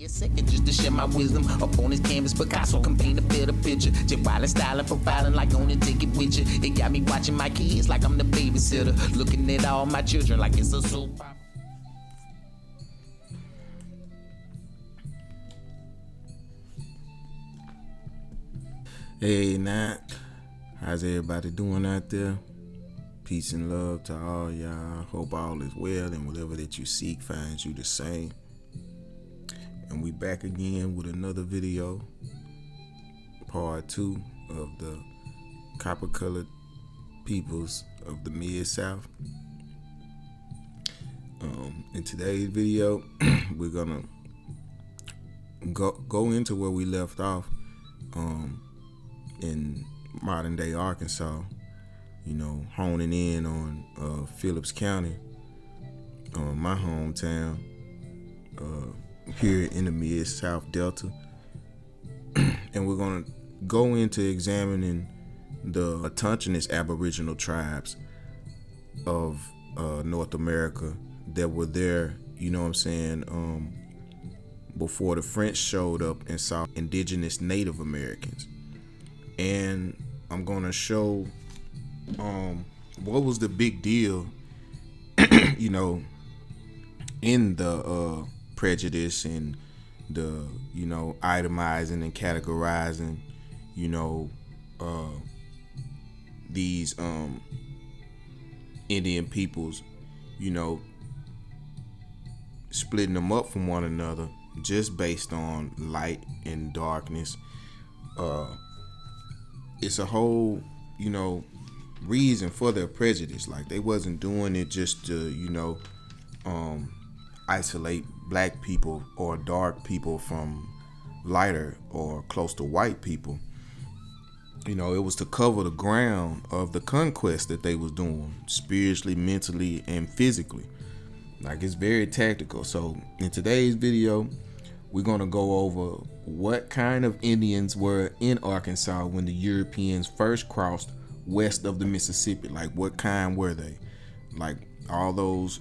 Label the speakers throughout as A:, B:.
A: a second just to share my wisdom up on this canvas. Picasso can paint a better picture. Just while styling, profiling like on it, take it with you. It got me watching my kids like I'm the babysitter, looking at all my children like it's a soap opera.
B: Hey, Nat. How's everybody doing out there? Peace and love to all y'all. Hope all is well and whatever that you seek finds you the same. And we back again with another video, part 2 of the copper-colored peoples of the Mid-South. In today's video, we're gonna go into where we left off in modern day Arkansas, honing in on Phillips County, my hometown, here in the Mid-South Delta. And we're going to go into examining the autochthonous Aboriginal tribes of North America that were there, before the French showed up and saw indigenous Native Americans. And I'm going to show what was the big deal, in the prejudice and the, itemizing and categorizing, these Indian peoples, splitting them up from one another just based on light and darkness. It's a whole, reason for their prejudice. Like, they wasn't doing it just to, isolate black people or dark people from lighter or close to white people. It was to cover the ground of the conquest that they was doing, spiritually, mentally, and physically. Like, it's very tactical. So in today's video, we're going to go over what kind of Indians were in Arkansas when the Europeans first crossed west of the Mississippi. Like, what kind were they? Like, all those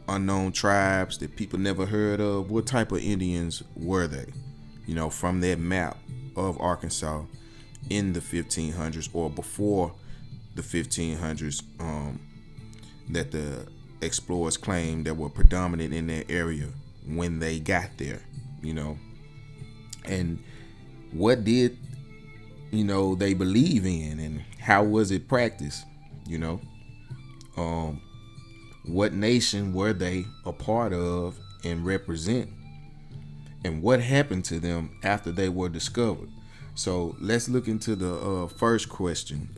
B: unknown tribes that people never heard of, what type of Indians were they? From that map of Arkansas in the 1500s or before the 1500s, that the explorers claimed that were predominant in that area when they got there, and what did they believe in, and how was it practiced? What nation were they a part of and represent, and what happened to them after they were discovered? So let's look into the first question.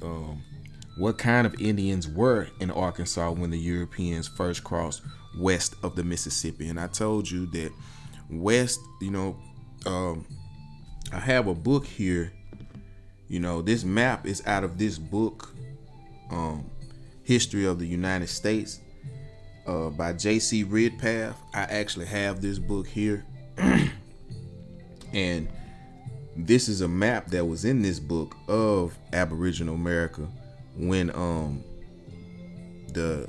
B: What kind of Indians were in Arkansas when the Europeans first crossed west of the Mississippi? And I told you that west, I have a book here. This map is out of this book, History of the United States, by J.C. Ridpath. I actually have this book here. And this is a map that was in this book of Aboriginal America when the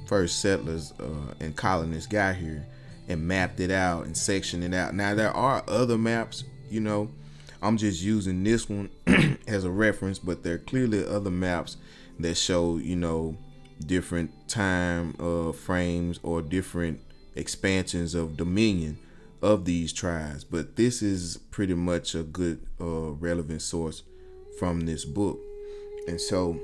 B: first settlers and colonists got here and mapped it out and sectioned it out. Now, there are other maps, I'm just using this one as a reference, but there are clearly other maps that show, different time frames or different expansions of dominion of these tribes. But this is pretty much a good relevant source from this book. And so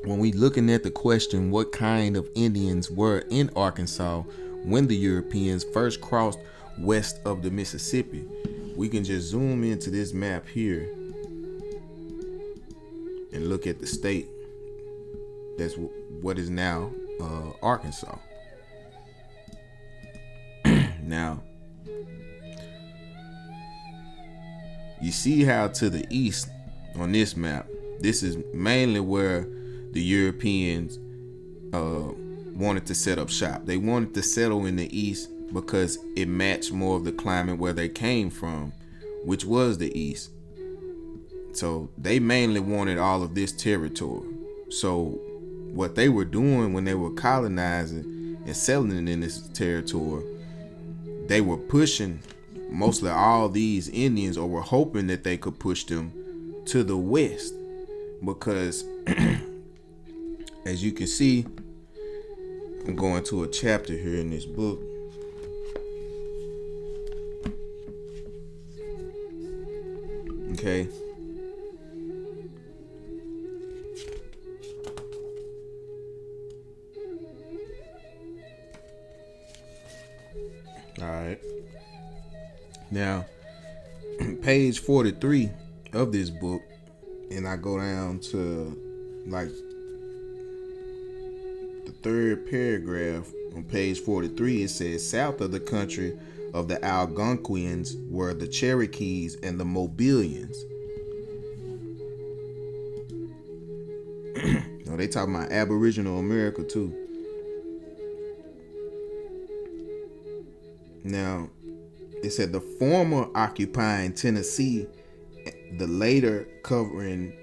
B: when we looking at the question, what kind of Indians were in Arkansas when the Europeans first crossed west of the Mississippi, we can just zoom into this map here and look at the state that's what is now Arkansas. Now, you see how to the east on this map, this is mainly where the Europeans wanted to set up shop. They wanted to settle in the east because it matched more of the climate where they came from, which was the east. So they mainly wanted all of this territory. So what they were doing when they were colonizing and settling in this territory, they were pushing mostly all these Indians, or were hoping that they could push them to the west, because as you can see, I'm going to a chapter here in this book. Okay. All right. Now, page 43 of this book, and I go down to like the third paragraph on page 43. It says, south of the country of the Algonquians were the Cherokees and the Mobilians. No, they talking about Aboriginal America too. Now, it said the former occupying Tennessee, the later covering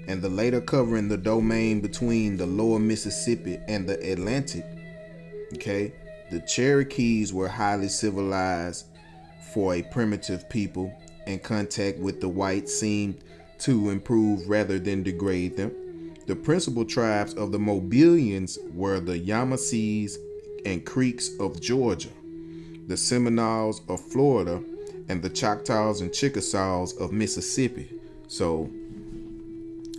B: the domain between the lower Mississippi and the Atlantic. Okay, the Cherokees were highly civilized for a primitive people, and contact with the whites seemed to improve rather than degrade them. The principal tribes of the Mobilians were the Yamasees and Creeks of Georgia, the Seminoles of Florida, and the Choctaws and Chickasaws of Mississippi. So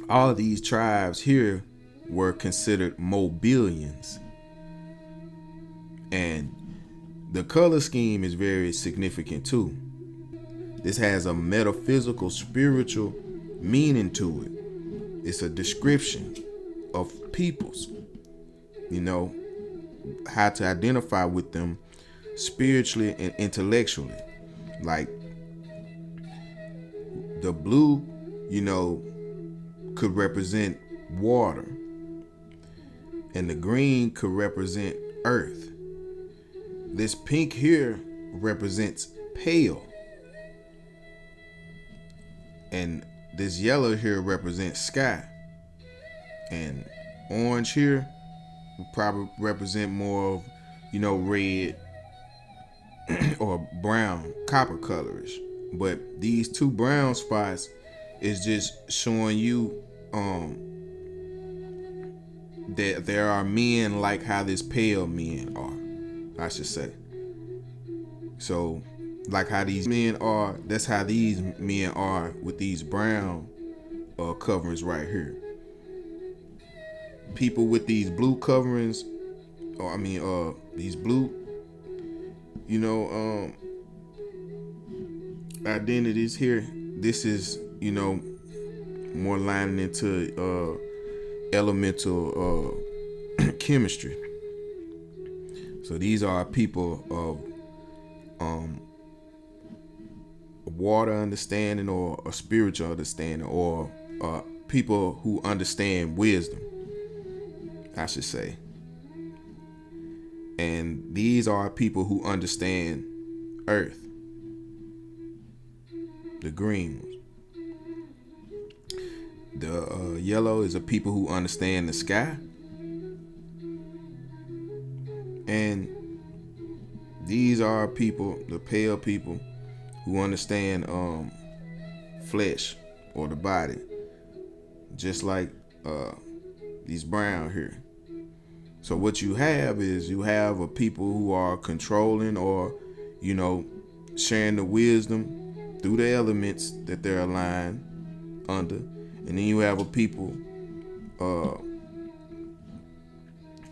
B: all of these tribes here were considered Mobilians. And the color scheme is very significant too. This has a metaphysical, spiritual meaning to it. It's a description of peoples, how to identify with them spiritually and intellectually. Like the blue, could represent water, and the green could represent earth. This pink here represents pale, and this yellow here represents sky, and orange here would probably represent more of, red or brown, copper colorish. But these two brown spots is just showing you that there are men like how this pale men are, I should say. So like how these men are, that's how these men are with these brown coverings right here. People with these blue coverings, these blue, identities here, this is, more lining into elemental chemistry. So these are people of water understanding, or a spiritual understanding, or people who understand wisdom, I should say. And these are people who understand earth, the green ones. The yellow is a people who understand the sky. And these are people, the pale people, who understand flesh, or the body, just like these brown here. So what you have is, you have a people who are controlling, or sharing the wisdom through the elements that they're aligned under. And then you have a people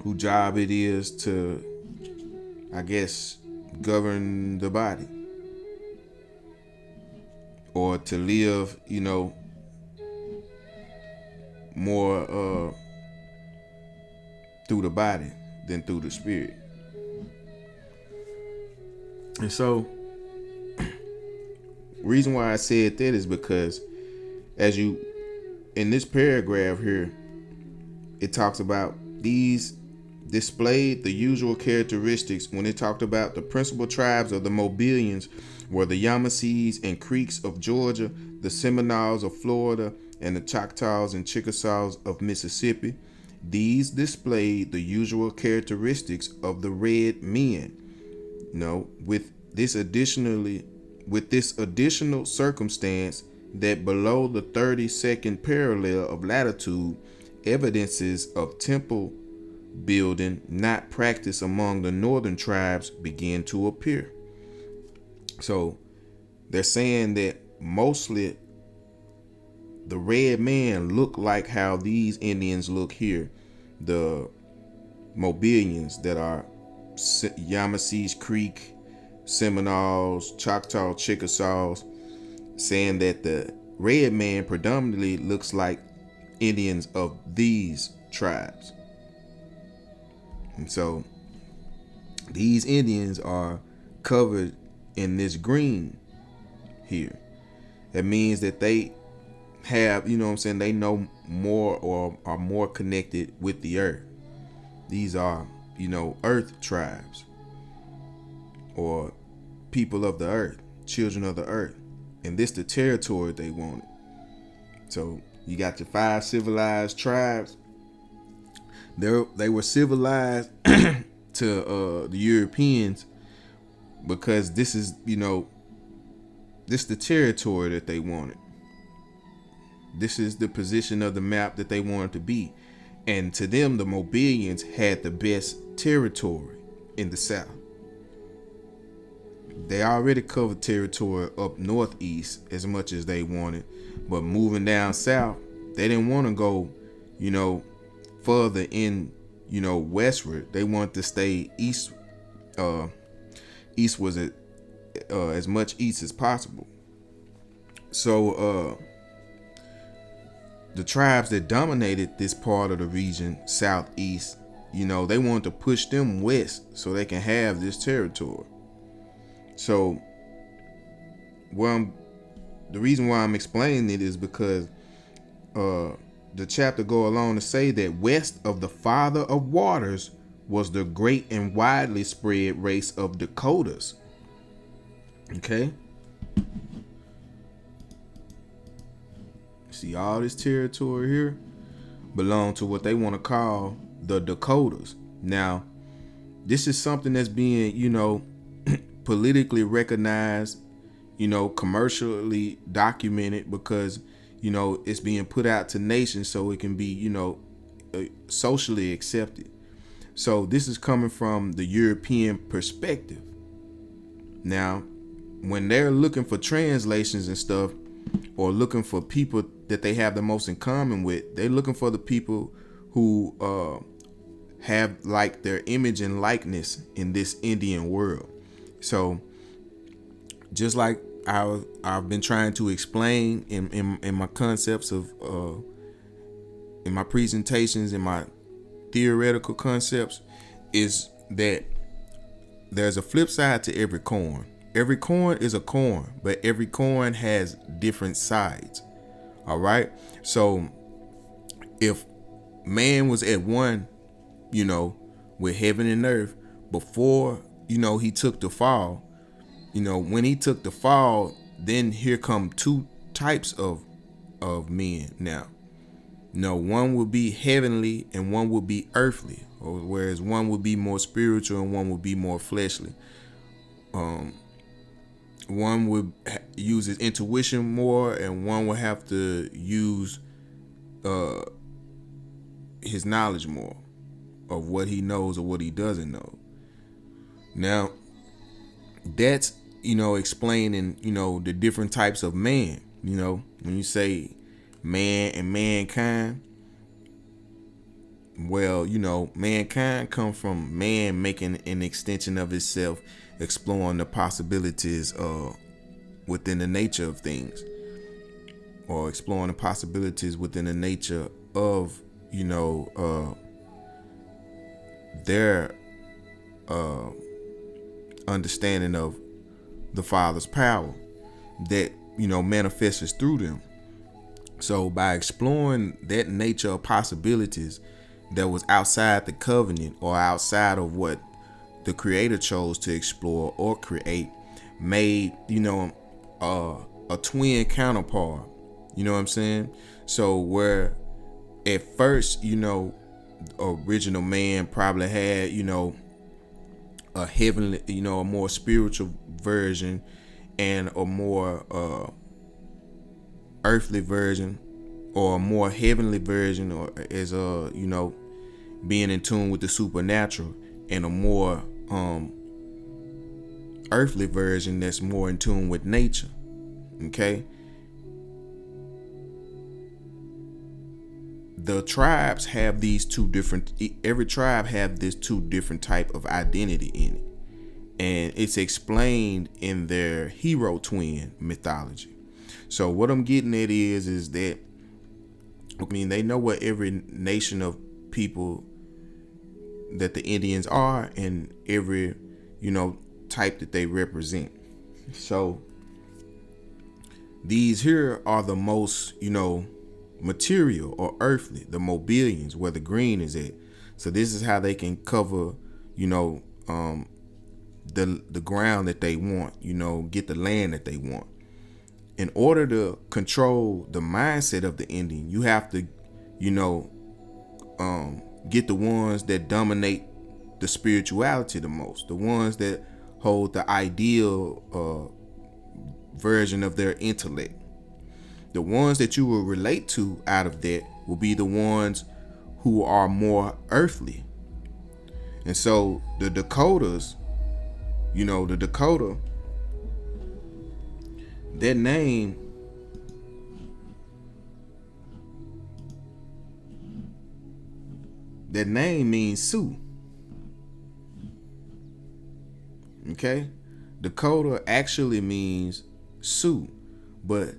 B: whose job it is to, I guess, govern the body, or to live, more through the body than through the spirit. And so, reason why I said that is because, as you, in this paragraph here, it talks about these displayed the usual characteristics when it talked about the principal tribes of the Mobilians were the Yamasees and Creeks of Georgia, the Seminoles of Florida, and the Choctaws and Chickasaws of Mississippi. These displayed the usual characteristics of the red men. With this additional circumstance that below the 32nd parallel of latitude, evidences of temple building not practiced among the northern tribes begin to appear. So they're saying that mostly the red man look like how these Indians look here, the mobilians that are Yamasees Creek, Seminoles, Choctaw, Chickasaws, saying that the red man predominantly looks like Indians of these tribes. And so these Indians are covered in this green here. That means that they have, they know more or are more connected with the earth. These are, earth tribes or people of the earth, children of the earth. And this the territory they wanted. So you got your 5 civilized tribes. They were civilized to the Europeans because this is, this the territory that they wanted. This is the position of the map that they wanted to be. And to them, the mobilians had the best territory in the south. They already covered territory up northeast as much as they wanted, but moving down south, they didn't want to go, further in, westward. They wanted to stay east. East was as much east as possible. So the tribes that dominated this part of the region, southeast, they wanted to push them west so they can have this territory. So the reason why I'm explaining it is because the chapter go along to say that west of the Father of Waters was the great and widely spread race of Dakotas. Okay. See, all this territory here belong to what they want to call the Dakotas. Now, this is something that's being, politically recognized, commercially documented because, it's being put out to nations so it can be, socially accepted. So this is coming from the European perspective. Now, when they're looking for translations and stuff, or looking for people that they have the most in common with, they're looking for the people who have like their image and likeness in this Indian world. So just like I've been trying to explain in my concepts of in my presentations, in my theoretical concepts, is that there's a flip side to every coin. Every coin is a coin, but every coin has different sides. All right. So if man was at one, with heaven and earth before, he took the fall, when he took the fall, then here come 2 types of men now. One would be heavenly and one would be earthly, or whereas one would be more spiritual and one would be more fleshly. One would use his intuition more, and one would have to use his knowledge more of what he knows or what he doesn't know. Now, that's, explaining, the different types of man. When you say man and mankind, well, mankind come from man making an extension of itself, exploring the possibilities within the nature of things, or exploring the possibilities within the nature of their understanding of the Father's power that manifests through them. So by exploring that nature of possibilities that was outside the covenant or outside of what the Creator chose to explore or create, made a twin counterpart. You know what I'm saying? So where at first original man probably had, a heavenly, a more spiritual version and a more earthly version, or a more heavenly version, or as being in tune with the supernatural, and a more earthly version that's more in tune with nature. Okay, the tribes have these two different, every tribe have this two different type of identity in it, and it's explained in their hero twin mythology. So what I'm getting at is that, they know what every nation of people that the Indians are, and every type that they represent. So these here are the most material or earthly, the mobilians, where the green is at. So this is how they can cover the ground that they want, get the land that they want. In order to control the mindset of the Indian, you have to get the ones that dominate the spirituality the most, the ones that hold the ideal version of their intellect. The ones that you will relate to out of that will be the ones who are more earthly. And so the Dakotas, the Dakota, their name means Sioux. Okay? Dakota actually means Sioux, but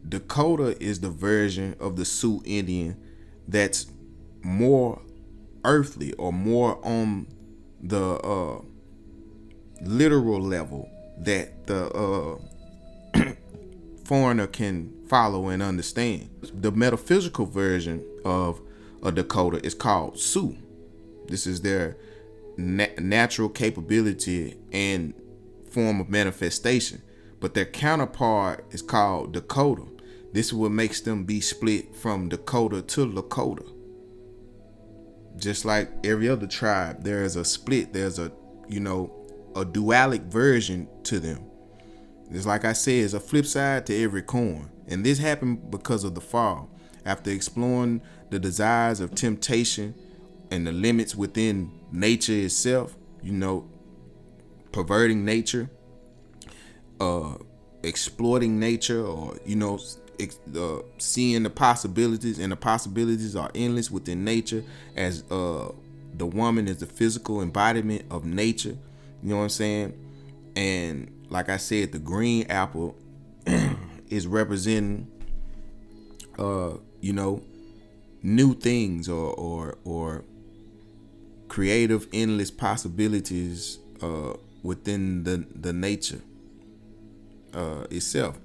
B: Dakota is the version of the Sioux Indian that's more earthly, or more on the literal level that the foreigner can follow and understand. The metaphysical version of a Dakota is called Sioux. This is their natural capability and form of manifestation, but their counterpart is called Dakota. This is what makes them be split from Dakota to Lakota. Just like every other tribe, there is a split. There's a dualic version to them. It's like I said, it's a flip side to every coin. And this happened because of the fall. After exploring the desires of temptation and the limits within nature itself, perverting nature, exploiting nature, or seeing the possibilities, and the possibilities are endless within nature, as the woman is the physical embodiment of nature. You know what I'm saying? And like I said, the green apple is representing new things, or creative endless possibilities within the nature itself.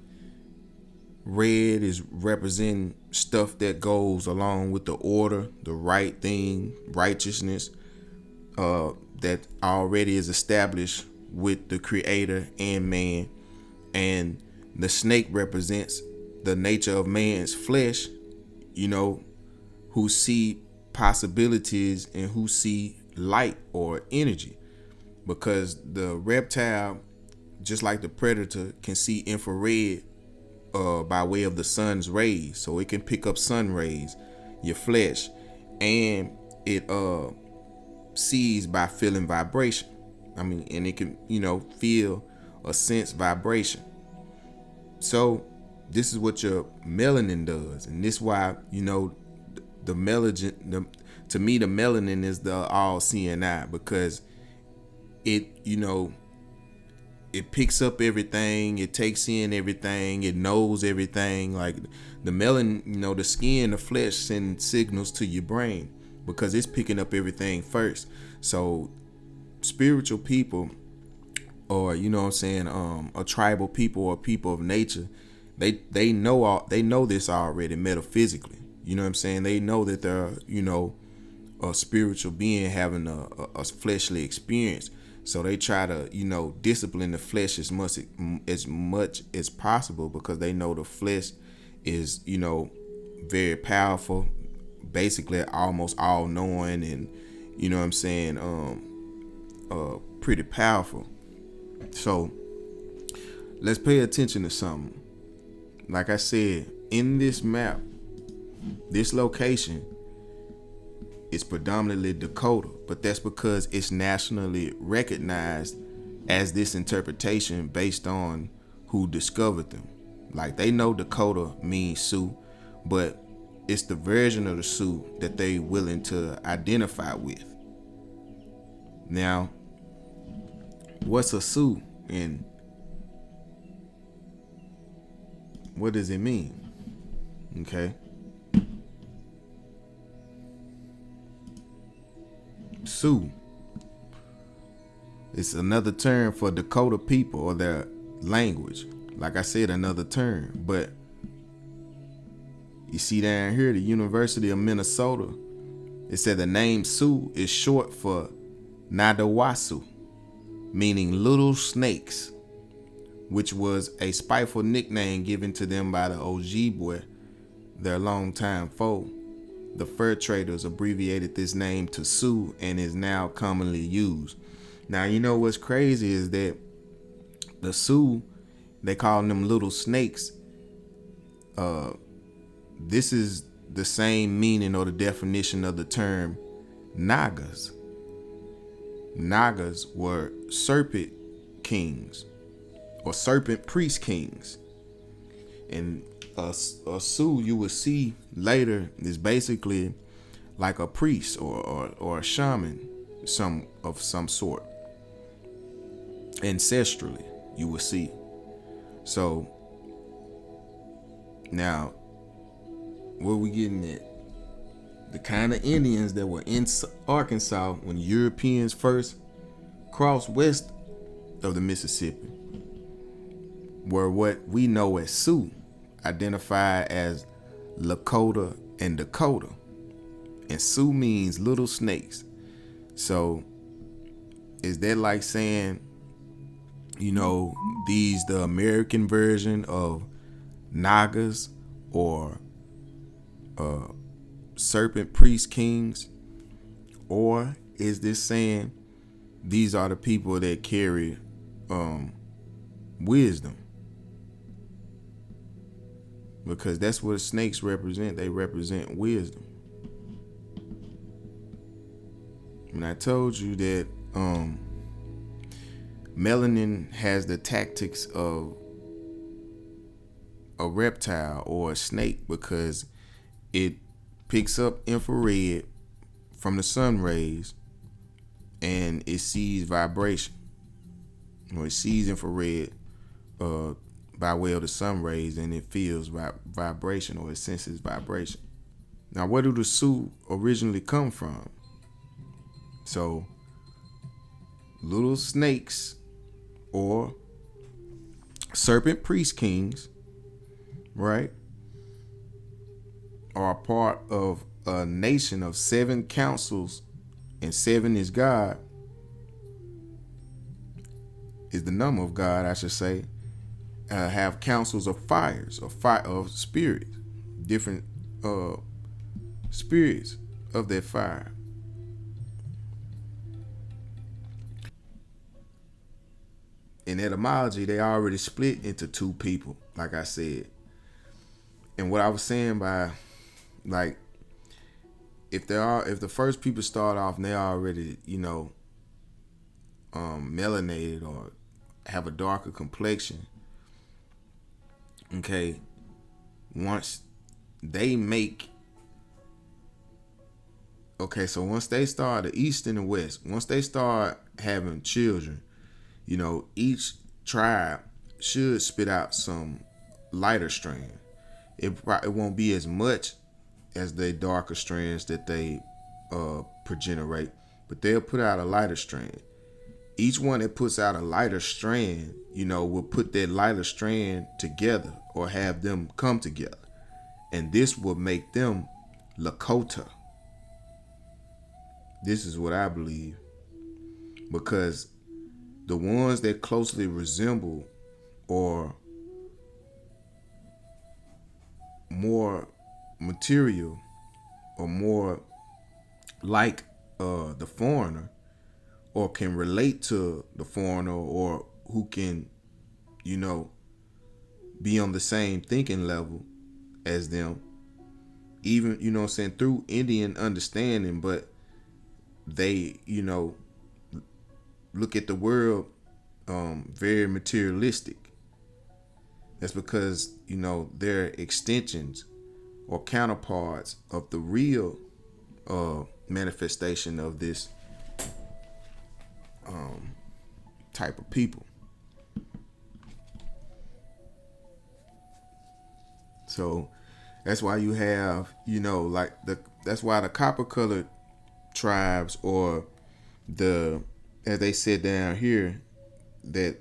B: Red is representing stuff that goes along with the order, the right thing, righteousness, that already is established with the creator and man. And the snake represents the nature of man's flesh, who see possibilities and who see light or energy, because the reptile, just like the predator, can see infrared by way of the sun's rays. So it can pick up sun rays, your flesh, and it sees by feeling vibration. And it can feel or sense vibration. So this is what your melanin does, and this is why the melanin, to me, the melanin is the all-seeing eye, because it it picks up everything, it takes in everything, it knows everything. Like the melanin, the skin, the flesh send signals to your brain because it's picking up everything first. So spiritual people, or a tribal people, or people of nature, they know this already metaphysically. You know what I'm saying? They know that they're a spiritual being having a fleshly experience. So they try to discipline the flesh as much as possible, because they know the flesh is very powerful, basically almost all knowing and, you know what I'm saying, pretty powerful. So let's pay attention to something. Like I said, in this map, this location is predominantly Dakota, but that's because it's nationally recognized as this interpretation based on who discovered them. Like, they know Dakota means Sioux, but it's the version of the Sioux that they willing to identify with. Now, what's a Sioux and what does it mean? Okay. Sioux. It's another term for Dakota people or their language. Like I said, another term. But you see down here, the University of Minnesota, it said the name Sioux is short for Nadawasu, meaning little snakes, which was a spiteful nickname given to them by the Ojibwe, their longtime foe. The fur traders abbreviated this name to Sioux and is now commonly used. Now, you know what's crazy is that the Sioux, they call them little snakes. This is the same meaning or the definition of the term Nagas. Nagas were serpent kings or serpent priest kings. And a Sioux, you will see later, is basically like a priest or a shaman, some sort. Ancestrally, you will see. So now, where we getting at? The kind of Indians that were in Arkansas when Europeans first crossed west of the Mississippi were what we know as Sioux, identified as Lakota and Dakota. And Sioux means little snakes. So is that like saying, you know, these the American version of Nagas or serpent priest kings? Or is this saying these are the people that carry wisdom? Because that's what snakes represent. They represent wisdom. And I told you that melanin has the tactics of a reptile or a snake because it picks up infrared from the sun rays and it sees vibration, or it sees infrared by way of the sun rays, and it feels vibration, or it senses vibration. Now, where do the Sioux originally come from? So, little snakes or serpent priest kings, right, are a part of a nation of 7 councils, and 7 is God, is the number of God, I should say. Have councils of fires, of spirits, different spirits of that fire. In etymology, they already split into 2 people, like I said. And what I was saying by, like, if the first people start off and they're already, you know, melanated or have a darker complexion, okay, once they make, okay, so once they start, the East and the West, once they start having children, you know, each tribe should spit out some lighter strand. It won't be as much as the darker strands that they progenerate, but they'll put out a lighter strand. Each one that puts out a lighter strand, you know, will put that lighter strand together or have them come together. And this will make them Lakota. This is what I believe. Because the ones that closely resemble or more material or more like the foreigner, or can relate to the foreigner, or who can, you know, be on the same thinking level as them, even, you know what I'm saying, through Indian understanding, but they, you know, look at the world very materialistic. That's because, you know, they're extensions or counterparts of the real manifestation of this type of people. So that's why you have, you know, like that's why the copper colored tribes, or the, as they said down here, that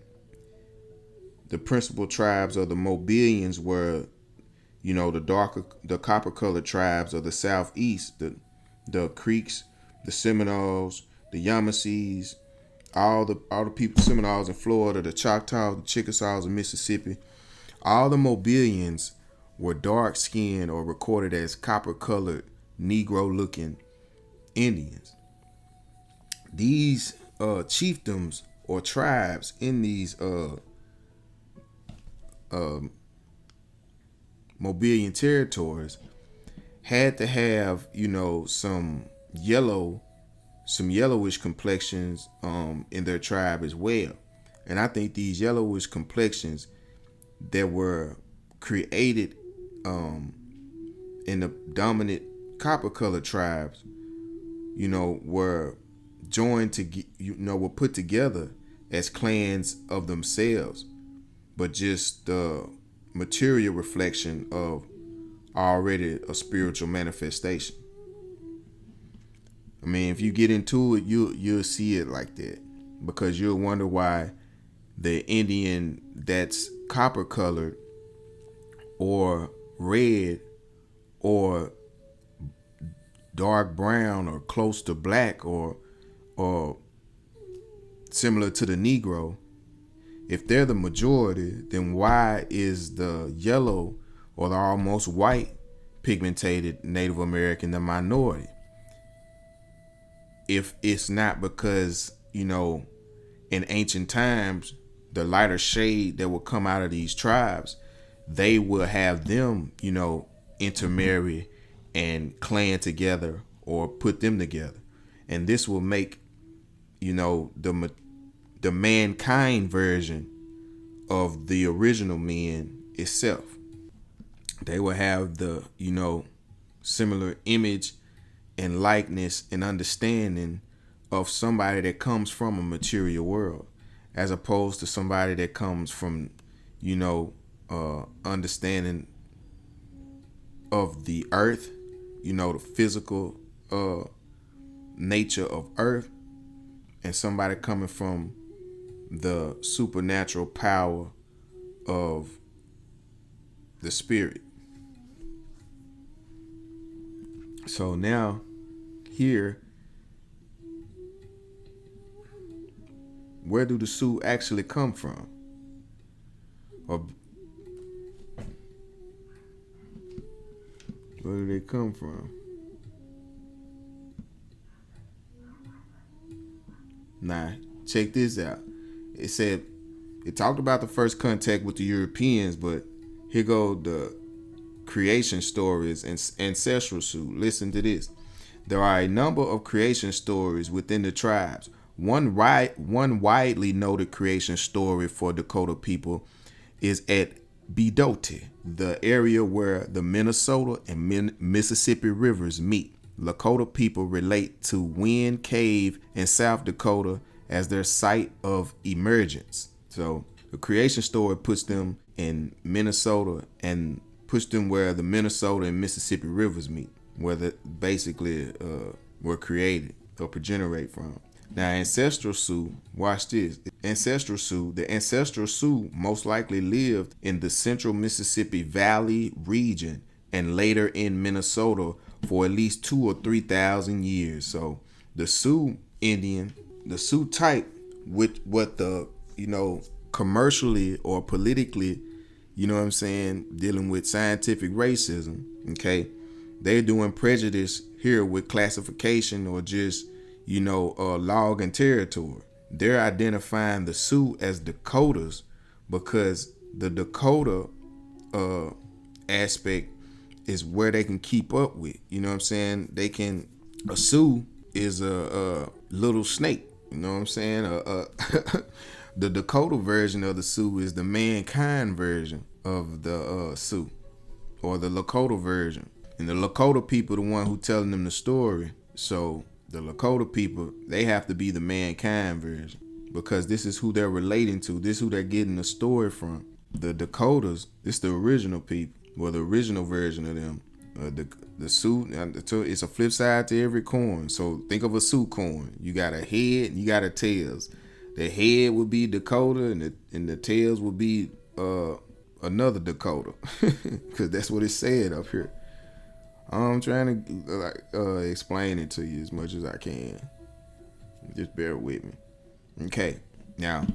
B: the principal tribes of the mobilians were, you know, the copper colored tribes of the southeast, the Creeks, the Seminoles, the Yamasees, all the people, Seminoles in Florida, the Choctaws, the Chickasaws in Mississippi. All the mobilians were dark skinned or recorded as copper colored Negro looking Indians. These chiefdoms or tribes in these mobilian territories had to have, you know, some yellowish complexions in their tribe as well. And I think these yellowish complexions that were created in the dominant copper colored tribes, you know, were joined to, you know, were put together as clans of themselves, but just the material reflection of already a spiritual manifestation. I mean, if you get into it, you'll see it like that, because you'll wonder why the Indian that's copper colored or red or dark brown or close to black or similar to the Negro, if they're the majority, then why is the yellow or the almost white pigmented Native American the minority? If it's not because, you know, in ancient times, the lighter shade that will come out of these tribes, they will have them, you know, intermarry and clan together or put them together. And this will make, you know, the mankind version of the original men itself. They will have the, you know, similar image and likeness and understanding of somebody that comes from a material world, as opposed to somebody that comes from, you know, understanding of the earth, you know, the physical nature of earth, and somebody coming from the supernatural power of the spirit. So now here, where do the Sioux actually come from? Or where do they come from? Nah, check this out. It said, it talked about the first contact with the Europeans, but here go the creation stories and ancestral Sioux. Listen to this. There are a number of creation stories within the tribes. One widely noted creation story for Dakota people is at Bedote, the area where the Minnesota and Mississippi rivers meet. Lakota people relate to Wind Cave in South Dakota as their site of emergence. So the creation story puts them in Minnesota and puts them where the Minnesota and Mississippi rivers meet, where they basically were created or progenerate from. Now, ancestral Sioux, watch this. The ancestral Sioux most likely lived in the central Mississippi Valley region and later in Minnesota for at least 2,000 or 3,000 years. So the Sioux Indian, the Sioux type, with what the, you know, commercially or politically, you know what I'm saying, dealing with scientific racism, okay, they're doing prejudice here with classification or just, log and territory. They're identifying the Sioux as Dakotas because the Dakota aspect is where they can keep up with. You know what I'm saying? A Sioux is a little snake. You know what I'm saying? The Dakota version of the Sioux is the mankind version of the Sioux, or the Lakota version. And the Lakota people, the one who telling them the story. So the Lakota people, they have to be the mankind version because this is who they're relating to. This is who they're getting the story from. The Dakotas, it's the original people, or the original version of them. The Sioux, it's a flip side to every coin. So think of a Sioux coin. You got a head and you got a tails. The head would be Dakota and the tails would be another Dakota, because that's what it said up here. I'm trying to explain it to you as much as I can. Just bear with me. Okay, now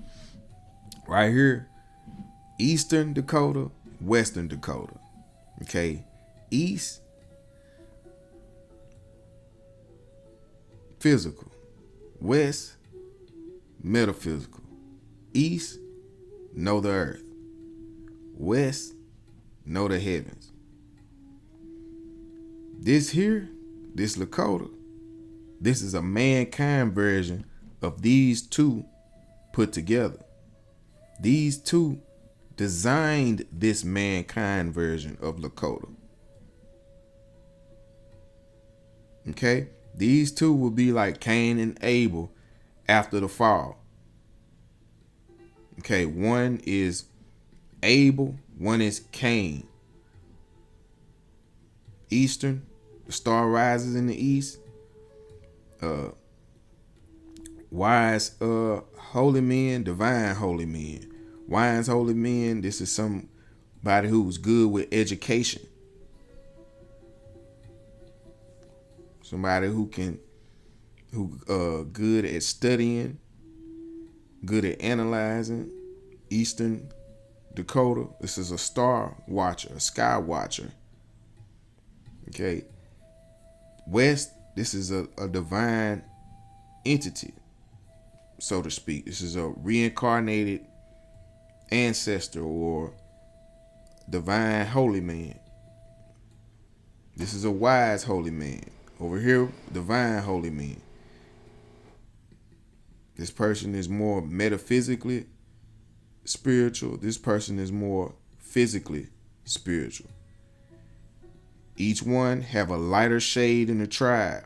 B: right here, Eastern Dakota, Western Dakota. Okay, East, physical. West, metaphysical. East, know the earth. West, know the heavens. This here, this Lakota, this is a mankind version of these two put together. These two designed this mankind version of Lakota. Okay? These two will be like Cain and Abel after the fall. Okay, one is Abel, one is Cain. Eastern, the star rises in the east. Wise holy men, divine holy men. Wise holy men, this is somebody who's good with education. Somebody who good at studying, good at analyzing. Eastern Dakota, this is a star watcher, a sky watcher. Okay. West, this is a divine entity, so to speak. This is a reincarnated ancestor or divine holy man. This is a wise holy man. Over here, divine holy man. This person is more metaphysically spiritual. This person is more physically spiritual. Each one have a lighter shade in the tribe.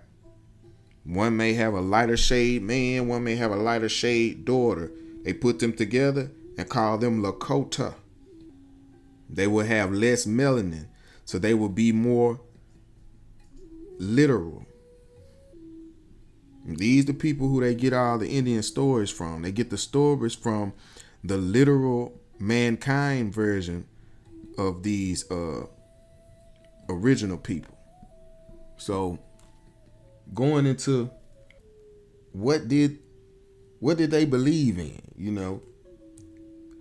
B: One may have a lighter shade man, one may have a lighter shade daughter. They put them together and call them Lakota. They will have less melanin, so they will be more literal. These the people who they get all the Indian stories from. They get the stories from the literal mankind version of these original people. So going into what did they believe in,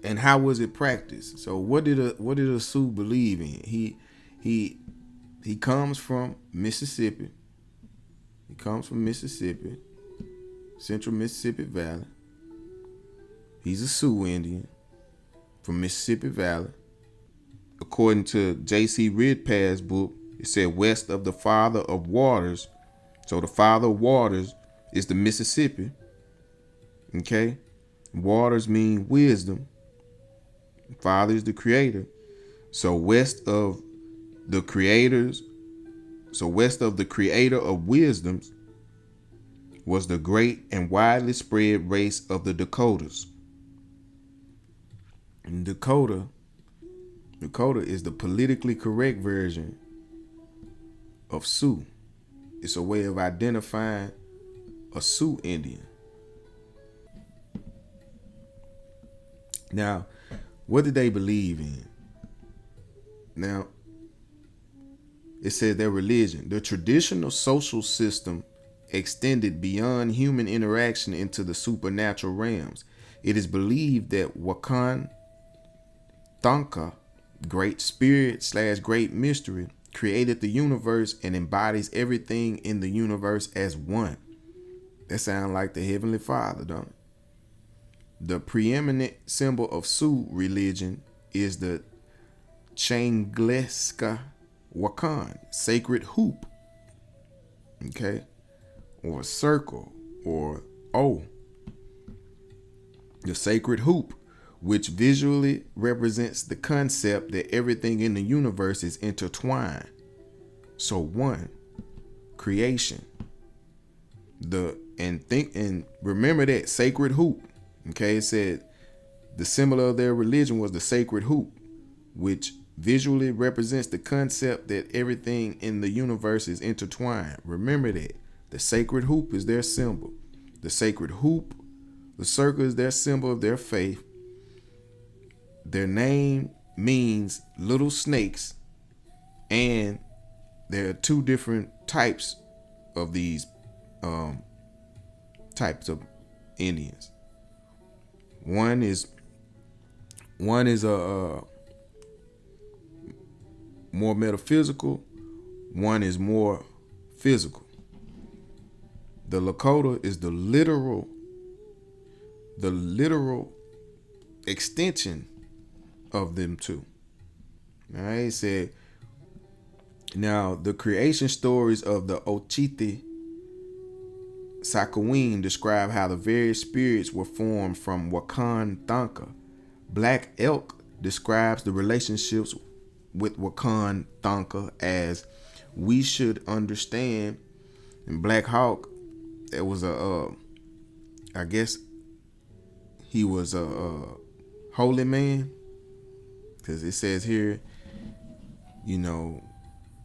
B: and how was it practiced? So what did a Sioux believe in? He comes from Mississippi. He comes from Mississippi, Central Mississippi Valley. He's a Sioux Indian from Mississippi Valley. According to J.C. Ridpath's book, it said west of the Father of Waters. So the Father of Waters is the Mississippi. Okay? Waters mean wisdom. Father is the creator. So west of the creator of wisdoms was the great and widely spread race of the Dakotas. And Dakota is the politically correct version of Sioux. It's a way of identifying a Sioux Indian. Now, what did they believe in? Now, it says their religion. The traditional social system extended beyond human interaction into the supernatural realms. It is believed that Wakan Thanka, great spirit / great mystery, created the universe and embodies everything in the universe as one. That sounds like the Heavenly Father, don't it? The preeminent symbol of Sioux religion is the Changleska Wakan, sacred hoop, okay, or circle, or O. The sacred hoop, which visually represents the concept that everything in the universe is intertwined. So one, creation. And remember that sacred hoop. Okay, it said the symbol of their religion was the sacred hoop, which visually represents the concept that everything in the universe is intertwined. Remember that. The sacred hoop is their symbol. The sacred hoop, the circle is their symbol of their faith. Their name means little snakes, and there are two different types of these types of Indians. One is a more metaphysical, one is more physical. The Lakota is the literal extension of them two. All right, it said, now the creation stories of the Ochiti Sakowin describe how the various spirits were formed from Wakan Thanka. Black Elk describes the relationships with Wakan Thanka as we should understand. And Black Hawk, it was I guess he was a holy man, because it says here,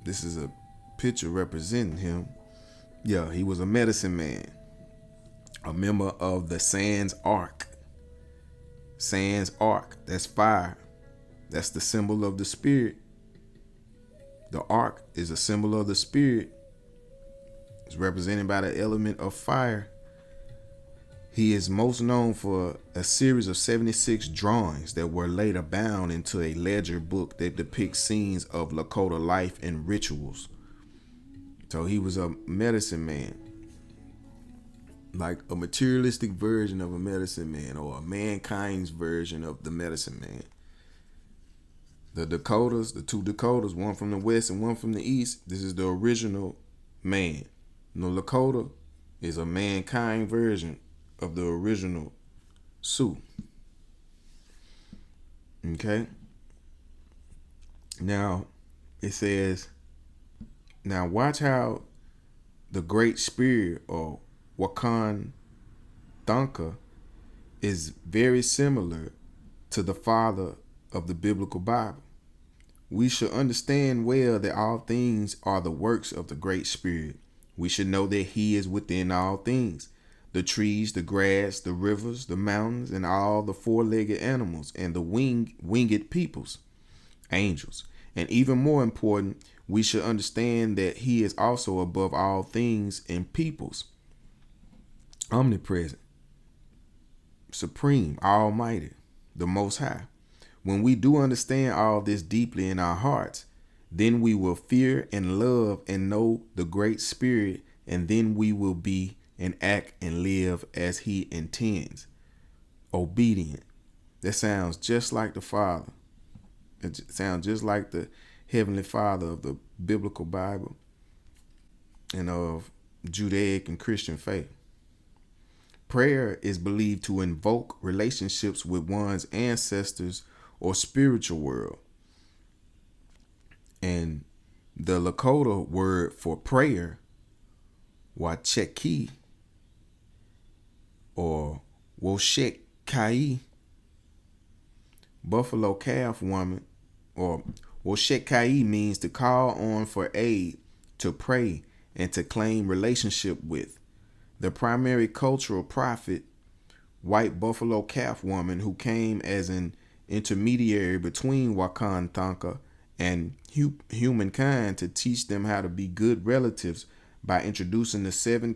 B: this is a picture representing him. Yeah, he was a medicine man, a member of the Sans Arc. Sans Arc, that's fire. That's the symbol of the spirit. The arc is a symbol of the spirit. It's represented by the element of fire. He is most known for a series of 76 drawings that were later bound into a ledger book that depicts scenes of Lakota life and rituals. So he was a medicine man, like a materialistic version of a medicine man, or a mankind's version of the medicine man. The Dakotas, the two Dakotas, one from the west and one from the east, this is the original man. The Lakota is a mankind version of the original Sioux. Okay. Now it says, now watch how the Great Spirit, or Wakan Thanka, is very similar to the Father of the biblical Bible. We should understand well that all things are the works of the Great Spirit. We should know that He is within all things. The trees, the grass, the rivers, the mountains, and all the four-legged animals, and the winged peoples, angels. And even more important, we should understand that He is also above all things and peoples, omnipresent, supreme, almighty, the Most High. When we do understand all this deeply in our hearts, then we will fear and love and know the Great Spirit, and then we will be and act and live as He intends. Obedient. That sounds just like the Father. It sounds just like the Heavenly Father of the biblical Bible and of Judaic and Christian faith. Prayer is believed to invoke relationships with one's ancestors or spiritual world. And the Lakota word for prayer, Wacheki, or Woshek Kai, buffalo calf woman, or Woshek Kai means to call on for aid, to pray, and to claim relationship with. The primary cultural prophet, white buffalo calf woman, who came as an intermediary between Wakan Thanka and humankind to teach them how to be good relatives by introducing the seven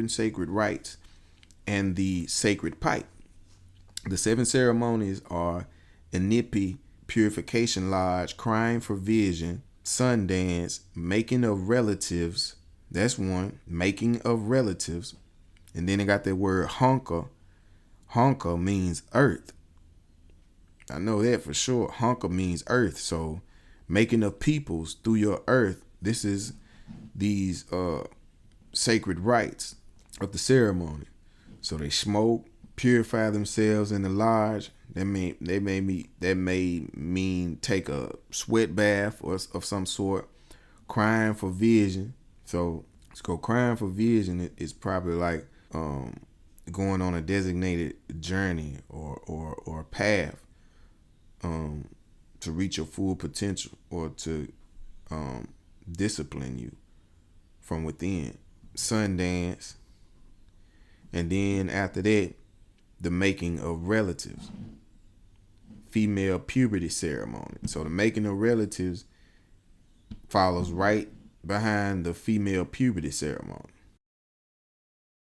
B: sacred rites and the sacred pipe. The seven ceremonies are Inipi Purification Lodge, Crying for Vision, Sundance, Making of Relatives. That's one. Making of Relatives. And then they got that word Honka. Honka means earth. I know that for sure. Honka means earth. So making of peoples through your earth. This is these sacred rites of the ceremony. So they smoke, purify themselves in the lodge. That may mean take a sweat bath or of some sort. Crying for vision. So let's go. Crying for vision is probably like going on a designated journey or path to reach your full potential, or to discipline you from within. Sundance. And then after that, the making of relatives. Female puberty ceremony. So the making of relatives follows right behind the female puberty ceremony.